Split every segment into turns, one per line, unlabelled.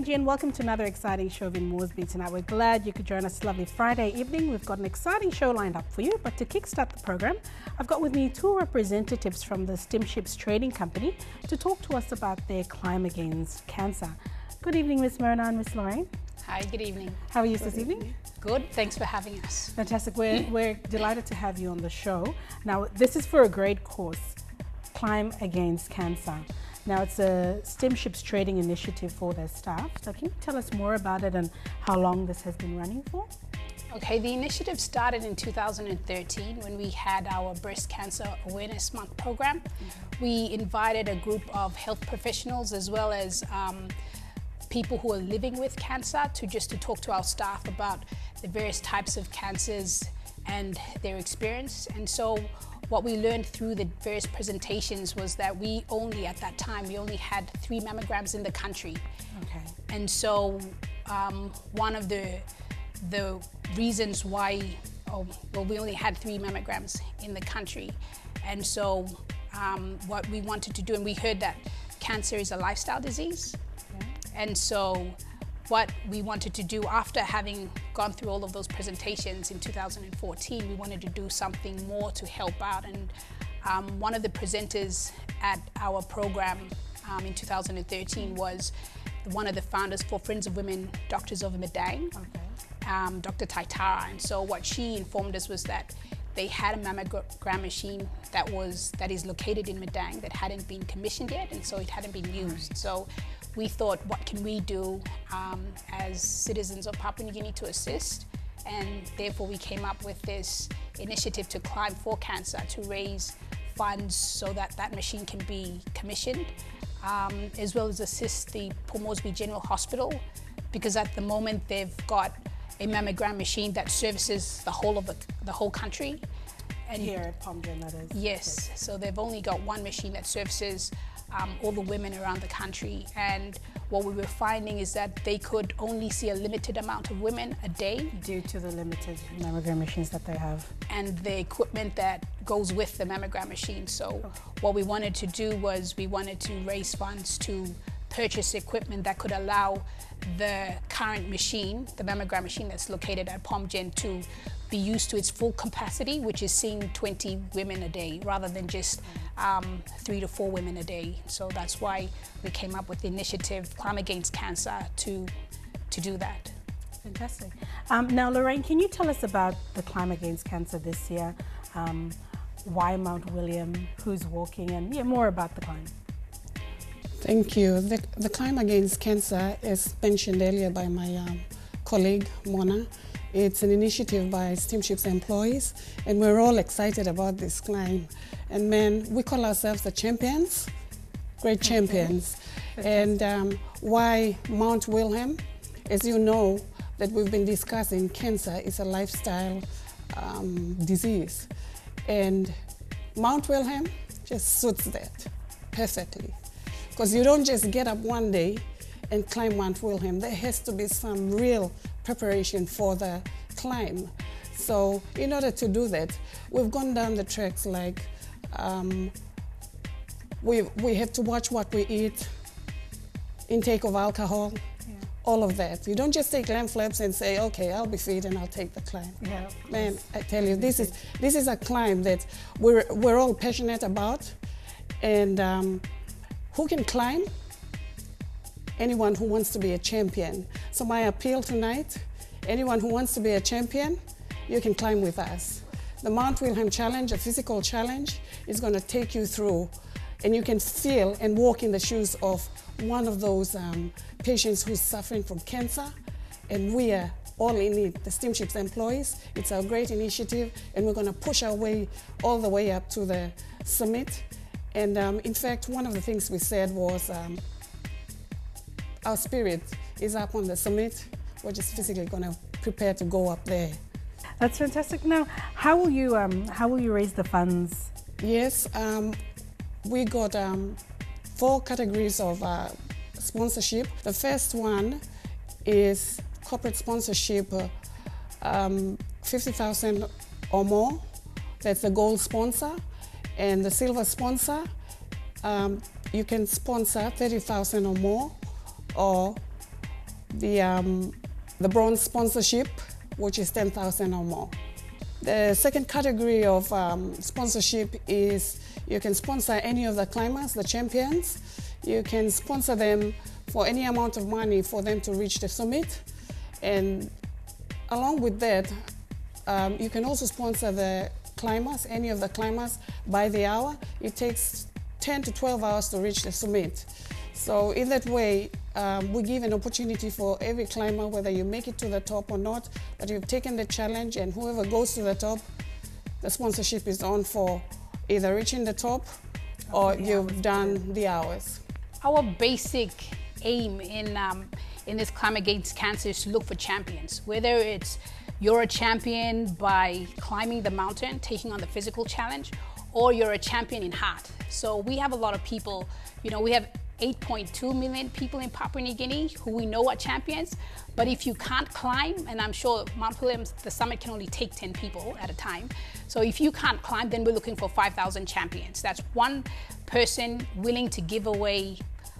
Gigi, and welcome to another exciting show in Moresby tonight. We're glad you could join us. Lovely Friday evening. We've got an exciting show lined up for you, but to kickstart the program, I've got with me two representatives from the Steamships Trading Company to talk to us about their climb against cancer. Good evening, Miss Myrna and Miss Lorraine.
Hi, good evening.
How are you this evening?
Good, thanks for having us.
Fantastic. We're delighted to have you on the show. Now, this is for a great cause, Climb Against Cancer. Now, it's a Steamships Trading initiative for their staff. So can you tell us more about it and how long this has been running for?
Okay, the initiative started in 2013 when we had our Breast Cancer Awareness Month program. We invited a group of health professionals as well as people who are living with cancer to talk to our staff about the various types of cancers and their experience. And so what we learned through the various presentations was that at that time, we only had 3 mammograms in the country.
Okay.
And so one of the reasons why, we only had 3 mammograms in the country. And so what we wanted to do, and we heard that cancer is a lifestyle disease. Okay. And so what we wanted to do after having gone through all of those presentations in 2014, we wanted to do something more to help out. And one of the presenters at our program in 2013 was one of the founders for Friends of Women Doctors of Dine, Dr. Taitara. And so what she informed us was that they had a mammogram machine that is located in Madang that hadn't been commissioned yet, and so it hadn't been used. So we thought, what can we do as citizens of Papua New Guinea to assist? And therefore we came up with this initiative to Climb for Cancer, to raise funds so that that machine can be commissioned, as well as assist the Moresby General Hospital, because at the moment they've got a mammogram machine that services the whole country. And
here at PomGen, that is.
Yes, so they've only got one machine that services all the women around the country. And what we were finding is that they could only see a limited amount of women a day.
Due to the limited mammogram machines that they have.
And the equipment that goes with the mammogram machine. So what we wanted to do was we wanted to raise funds to purchase equipment that could allow the current machine, the mammogram machine that's located at PomGen, to be used to its full capacity, which is seeing 20 women a day rather than just 3 to 4 women a day. So that's why we came up with the initiative Climb Against Cancer to do that.
Fantastic. Now, Lorraine, can you tell us about the Climb Against Cancer this year? Why Mount William, who's walking, and more about the climb.
Thank you. The Climb Against Cancer, as mentioned earlier by my colleague, Mona, it's an initiative by Steamships employees, and we're all excited about this climb. And man, we call ourselves the champions, great champions. And why Mount William? As you know, that we've been discussing, cancer is a lifestyle disease. And Mount William just suits that perfectly. Because you don't just get up one day and climb Mount William. There has to be some real preparation for the climb. So in order to do that, we've gone down the tracks like we have to watch what we eat, intake of alcohol, all of that. You don't just take lamb flaps and say, okay, I'll be fit and I'll take the climb. Yeah, man, I tell you, this is a climb that we're all passionate about. And who can climb? Anyone who wants to be a champion. So my appeal tonight, anyone who wants to be a champion, you can climb with us. The Mount William Challenge, a physical challenge, is going to take you through, and you can feel and walk in the shoes of one of those patients who's suffering from cancer, and we are all in it, the Steamships employees. It's a great initiative, and we're going to push our way all the way up to the summit. And in fact, one of the things we said was our spirit is up on the summit. We're just physically going to prepare to go up there.
That's fantastic. Now, how will you raise the funds?
Yes, we got 4 categories of sponsorship. The first one is corporate sponsorship, 50,000 or more. That's the gold sponsor. And the silver sponsor, you can sponsor 30,000 or more, or the bronze sponsorship, which is 10,000 or more. The second category of sponsorship is you can sponsor any of the climbers, the champions. You can sponsor them for any amount of money for them to reach the summit. And along with that, you can also sponsor the climbers, any of the climbers, by the hour. It takes 10 to 12 hours to reach the summit. So in that way, we give an opportunity for every climber, whether you make it to the top or not, that you've taken the challenge, and whoever goes to the top, the sponsorship is on for either reaching the top or you've done the hours.
Our basic aim in this Climb Against Cancer is to look for champions, whether it's you're a champion by climbing the mountain, taking on the physical challenge, or you're a champion in heart. So we have a lot of people, we have 8.2 million people in Papua New Guinea who we know are champions, but if you can't climb, and I'm sure Mount Williams, the summit can only take 10 people at a time, so if you can't climb, then we're looking for 5,000 champions. That's one person willing to give away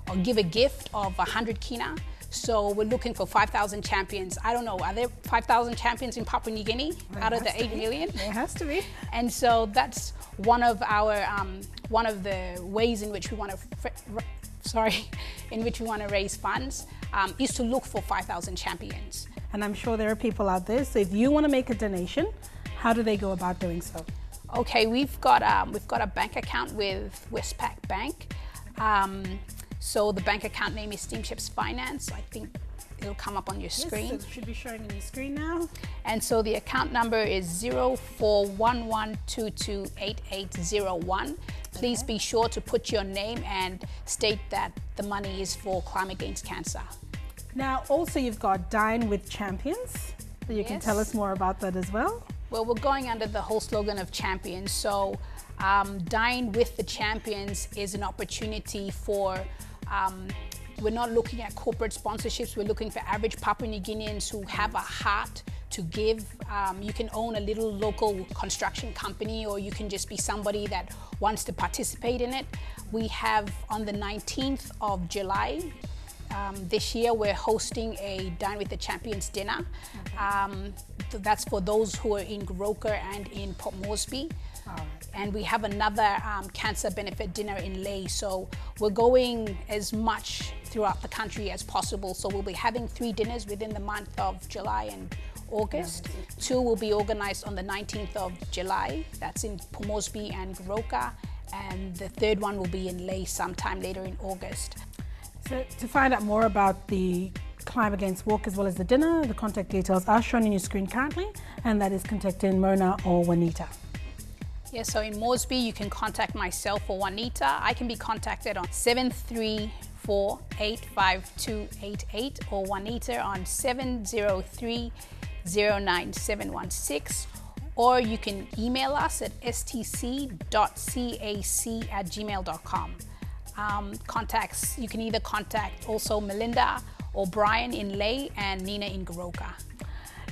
or give a gift of 100 kina. So we're looking for 5,000 champions. I don't know, are there 5,000 champions in Papua New Guinea out of the 8 million?
There has to be.
And so that's one of our, one of the ways in which we want to raise funds, is to look for 5,000 champions.
And I'm sure there are people out there, so if you want to make a donation, how do they go about doing so?
Okay, we've got a bank account with Westpac Bank. So the bank account name is Steamships Finance. I think it'll come up on your screen.
Yes, it should be showing on your screen now.
And so the account number is 0411228801. Please be sure to put your name and state that the money is for Climb Against Cancer.
Now, also you've got Dine with Champions. So you can tell us more about that as well.
Well, we're going under the whole slogan of champions. So Dine with the Champions is an opportunity for, we're not looking at corporate sponsorships, we're looking for average Papua New Guineans who have a heart to give. You can own a little local construction company, or you can just be somebody that wants to participate in it. We have on the 19th of July, this year we're hosting a Dine with the Champions dinner. That's for those who are in Goroka and in Port Moresby. And we have another cancer benefit dinner in Ley. So we're going as much throughout the country as possible. So we'll be having 3 dinners within the month of July and August. 2 will be organized on the 19th of July. That's in Port Moresby and Goroka. And the 3rd one will be in Ley sometime later in August.
So to find out more about the Climb Against Walk as well as the dinner, the contact details are shown on your screen currently, and that is contacting Mona or Juanita.
Yeah, so in Moresby, you can contact myself or Juanita. I can be contacted on 734-85288 or Juanita on 703-09716. Or you can email us at stc.cac@gmail.com. Contacts, you can either contact also Melinda or Brian in Ley and Nina in Goroka.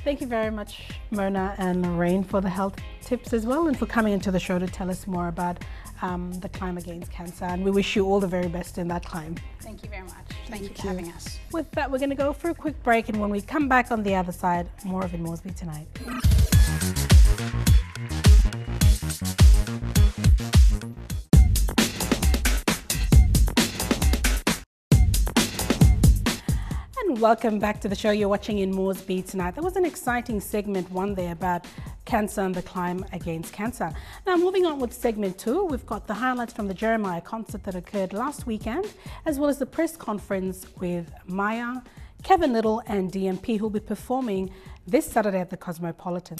Thank you very much, Mona and Lorraine, for the health tips as well, and for coming into the show to tell us more about the Climb Against Cancer. And we wish you all the very best in that climb.
Thank you very much. Thank you for having us.
With that, we're going to go for a quick break, and when we come back on the other side, more of In Moresby Tonight. Welcome back to the show. You're watching In Moresby Tonight. That was an exciting segment 1 there about cancer and the Climb Against Cancer. Now, moving on with segment 2, we've got the highlights from the Jeremih concert that occurred last weekend, as well as the press conference with Maya, Kevin Lyttle and DMP, who'll be performing this Saturday at the Cosmopolitan.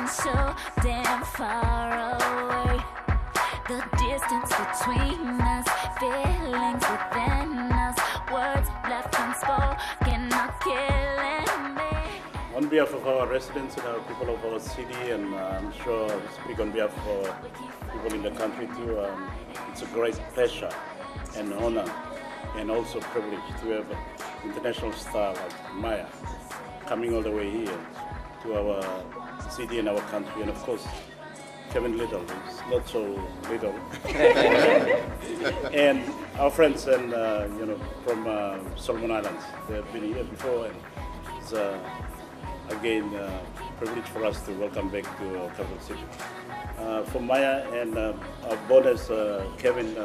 So damn far away, the distance between us, feelings within us, words left unspoken are killing me.
On behalf of our residents and our people of our city, and I'm sure I speak on behalf of people in the country too, it's a great pleasure and honor and also privilege to have international star like Maya coming all the way here to our city and our country, and of course Kevin Lyttle is not so little, and our friends and from Solomon Islands, they have been here before, and it's again privilege for us to welcome back to our capital city. For Maya and our bonus Kevin,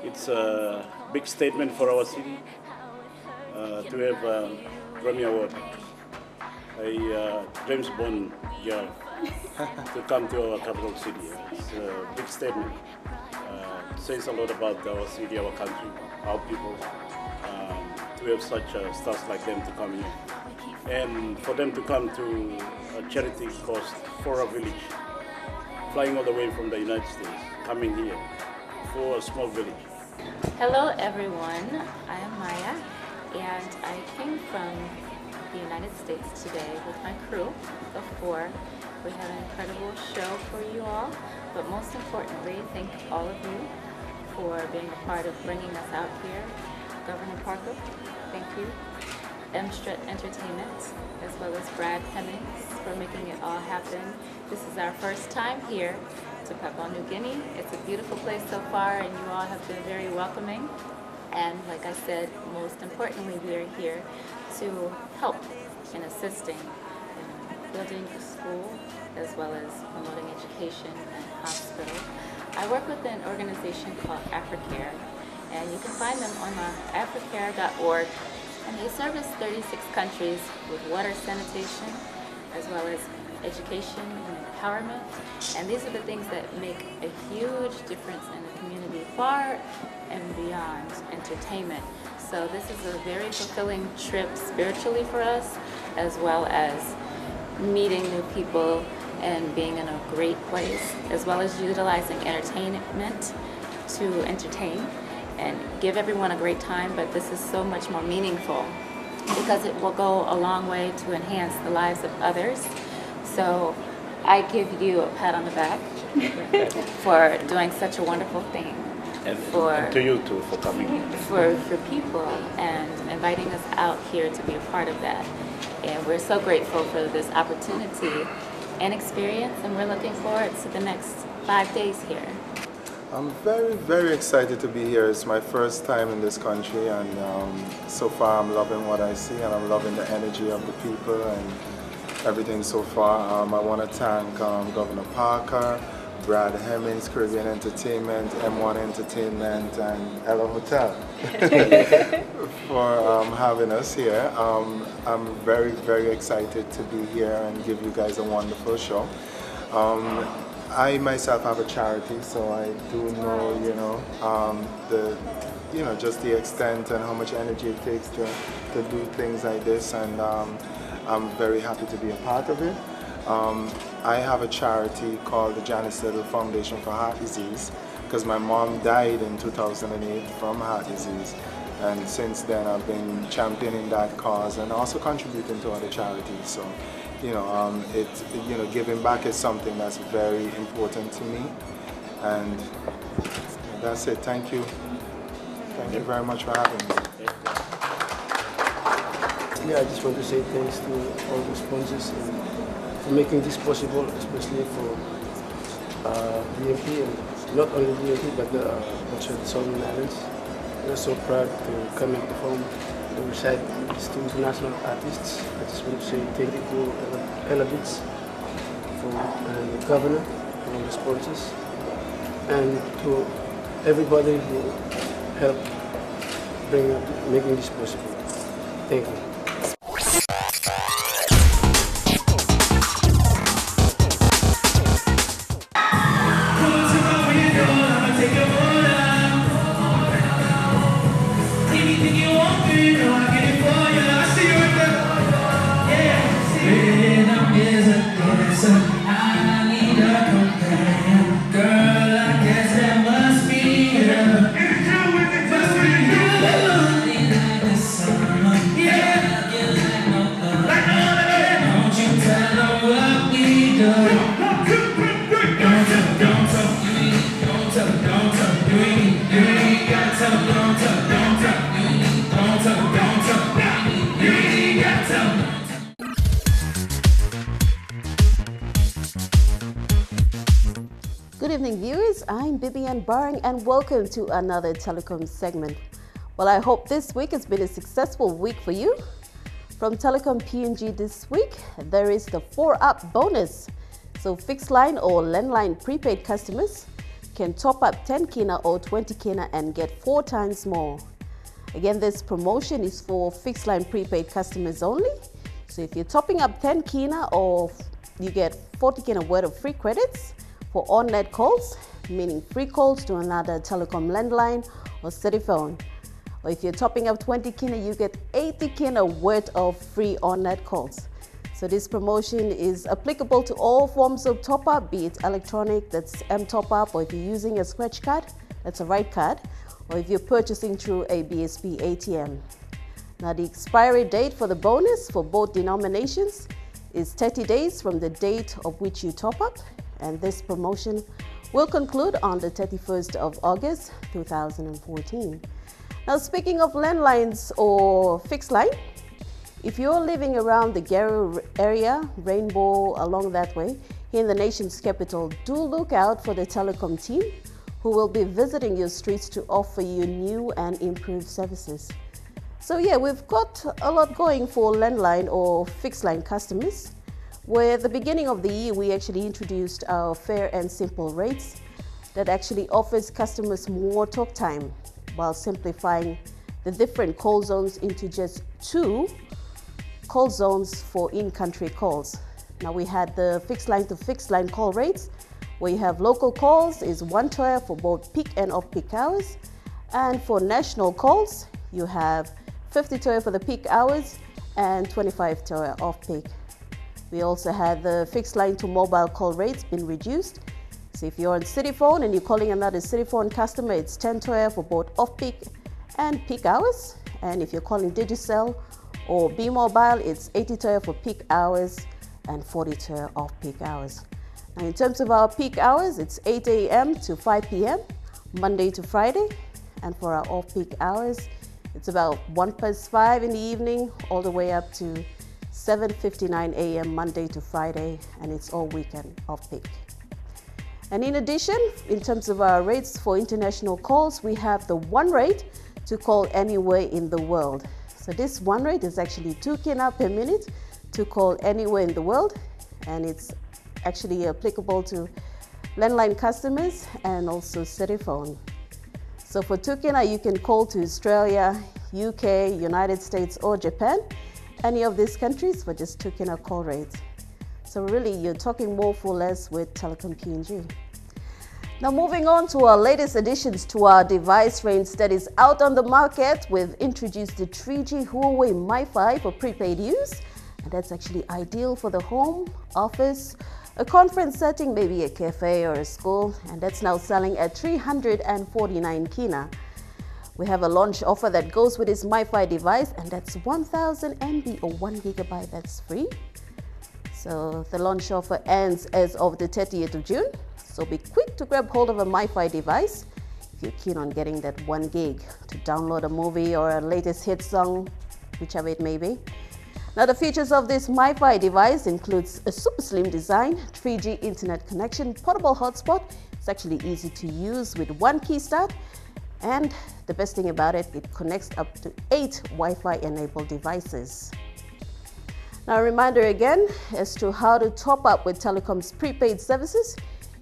it's a big statement for our city to have Grammy Award, a James Bond girl, to come to our capital city. It's a big statement. It says a lot about our city, our country, our people, to have such stars like them to come here. And for them to come to a charity cost for a village, flying all the way from the United States, coming here for a small village.
Hello everyone, I am Maya, and I came from the United States today with my crew of 4. We have an incredible show for you all, but most importantly, thank all of you for being a part of bringing us out here. Governor Parker, thank you. Mstret Entertainment, as well as Brad Hemmings for making it all happen. This is our first time here to Papua New Guinea. It's a beautiful place so far, and you all have been very welcoming. And like I said, most importantly, we are here to help in assisting in building a school, as well as promoting education and hospital. I work with an organization called AfriCare, and you can find them on africare.org. And they service 36 countries with water sanitation, as well as education and empowerment. And these are the things that make a huge difference in the community, far and beyond entertainment. So this is a very fulfilling trip spiritually for us, as well as meeting new people and being in a great place, as well as utilizing entertainment to entertain and give everyone a great time. But this is so much more meaningful because it will go a long way to enhance the lives of others. So I give you a pat on the back for doing such a wonderful thing.
And
for
to you too for coming.
For people and inviting us out here to be a part of that. And we're so grateful for this opportunity and experience, and we're looking forward to the next 5 days here.
I'm very, very excited to be here. It's my first time in this country, and so far I'm loving what I see, and I'm loving the energy of the people and everything so far. I want to thank Governor Parker, Brad Hemmings, Caribbean Entertainment, M1 Entertainment, and Ella Hotel for having us here. I'm very, very excited to be here and give you guys a wonderful show. I myself have a charity, so I do know, just the extent and how much energy it takes to do things like this, and I'm very happy to be a part of it. I have a charity called the Janice Lyttle Foundation for Heart Disease, because my mom died in 2008 from heart disease, and since then I've been championing that cause and also contributing to other charities. So, giving back is something that's very important to me, and that's it. Thank you. Thank you very much for having me.
Yeah, I just want to say thanks to all the sponsors for making this possible, especially for DMP, and not only DMP, but also the Solomon Islands. We're so proud to come and perform alongside these 2 international artists. I just want to say thank you to Ella Bits, and the governor, and all the sponsors, and to everybody who helped making this possible. Thank you.
Don't tell, you ain't gotta tell them, don't tell, Good evening, viewers. I'm Bibian Baring and welcome to another Telecom segment. Well, I hope this week has been a successful week for you. From Telecom PNG this week, there is the 4-up bonus. So fixed line or landline prepaid customers can top up 10 kina or 20 kina and get 4 times more. Again, this promotion is for fixed line prepaid customers only. So if you're topping up 10 kina or you get 40 kina worth of free credits for on-net calls, meaning free calls to another telecom landline or city phone. Or if you're topping up 20 kina, you get 80 kina worth of free on-net calls. So this promotion is applicable to all forms of top-up, be it electronic, that's M-top-up, or if you're using a scratch card, that's a right card, or if you're purchasing through a BSP ATM. Now the expiry date for the bonus for both denominations is 30 days from the date of which you top up, and this promotion will conclude on the 31st of August 2014. Now speaking of landlines or fixed line, if you're living around the Garo area, Rainbow, along that way, here in the nation's capital, do look out for the Telecom team who will be visiting your streets to offer you new and improved services. So yeah, we've got a lot going for landline or fixed line customers. Where at the beginning of the year, we actually introduced our fair and simple rates that actually offers customers more talk time while simplifying the different call zones into just 2 call zones for in-country calls. Now we had the fixed line to fixed line call rates, where you have local calls is 1 toya for both peak and off-peak hours, and for national calls, you have 50 toya for the peak hours and 25 toya off-peak. We also had the fixed line to mobile call rates been reduced. So if you're on city phone and you're calling another city phone customer, it's 10 toya for both off-peak and peak hours. And if you're calling Digicel or B-Mobile, it's 80 toya for peak hours and 40 toya off-peak hours. Now in terms of our peak hours, it's 8 a.m. to 5 p.m., Monday to Friday. And for our off-peak hours, it's about 1+5 in the evening, all the way up to 7:59 a.m. Monday to Friday, and it's all weekend off-peak. And in addition, in terms of our rates for international calls, we have the 1 rate to call anywhere in the world. So this 1 rate is actually 2 kina per minute to call anywhere in the world, and it's actually applicable to landline customers and also city phone. So for 2 kina, you can call to Australia, UK, United States, or Japan, any of these countries for just 2 kina call rates. So really, you're talking more for less with Telecom PNG. Now moving on to our latest additions to our device range that is out on the market, we've introduced the 3G Huawei MiFi for prepaid use, and that's actually ideal for the home, office, a conference setting, maybe a cafe or a school, and that's now selling at 349 kina. We have a launch offer that goes with this MiFi device, and that's 1000 MB or 1 gigabyte, that's free. So the launch offer ends as of the 30th of June. So be quick to grab hold of a MiFi device if you're keen on getting that 1 gig to download a movie or a latest hit song, whichever it may be. Now the features of this MiFi device includes a super slim design, 3G internet connection, portable hotspot. It's actually easy to use with 1 key start. And the best thing about it, it connects up to 8 Wi-Fi enabled devices. Now a reminder again as to how to top up with Telecom's prepaid services.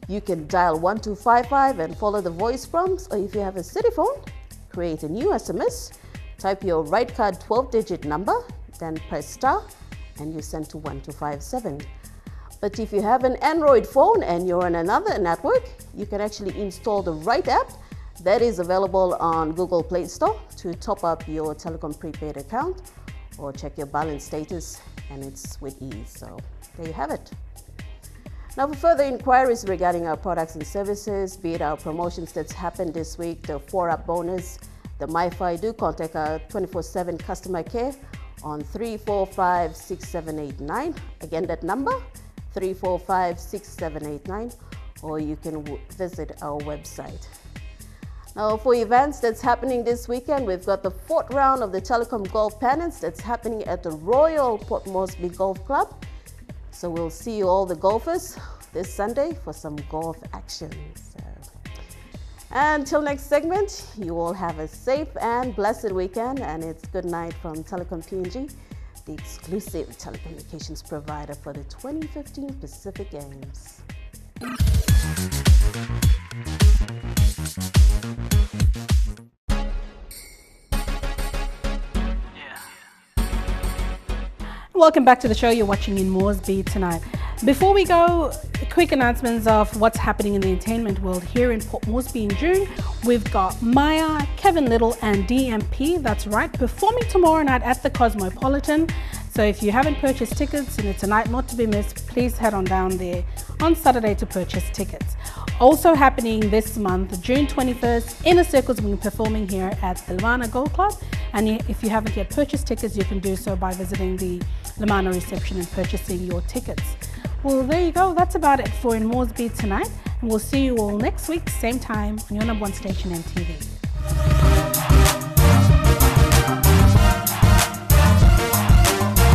You can dial 1255 and follow the voice prompts, or if you have a city phone, create a new SMS, type your right card 12-digit number, then press star and you send to 1257. But if you have an Android phone and you're on another network, you can actually install the right app that is available on Google Play Store to top up your Telecom prepaid account or check your balance status, and it's with ease. So there you have it. Now for further inquiries regarding our products and services, be it our promotions that's happened this week, the 4-up bonus, the MiFi, do contact our 24/7 customer care on 345-6789. Again, that number, 345-6789, or you can visit our website. Now for events that's happening this weekend, we've got the 4th round of the Telecom Golf Pennants that's happening at the Royal Port Moresby Golf Club. So we'll see you all the golfers this Sunday for some golf action. So, until next segment, you all have a safe and blessed weekend, and it's good night from Telecom PNG, the exclusive telecommunications provider for the 2015 Pacific Games.
Welcome back to the show. You're watching in Moresby tonight. Before we go, quick announcements of what's happening in the entertainment world here in Port Moresby in June. We've got Maya, Kevin Lyttle and DMP, that's right, performing tomorrow night at the Cosmopolitan. So if you haven't purchased tickets and it's a night not to be missed, please head on down there on Saturday to purchase tickets. Also happening this month, June 21st, Inner Circles will be performing here at the Lamana Gold Club. And if you haven't yet purchased tickets, you can do so by visiting the Lamana reception and purchasing your tickets. Well, there you go. That's about it for In Moresby tonight. And we'll see you all next week, same time, on your #1 station, MTV.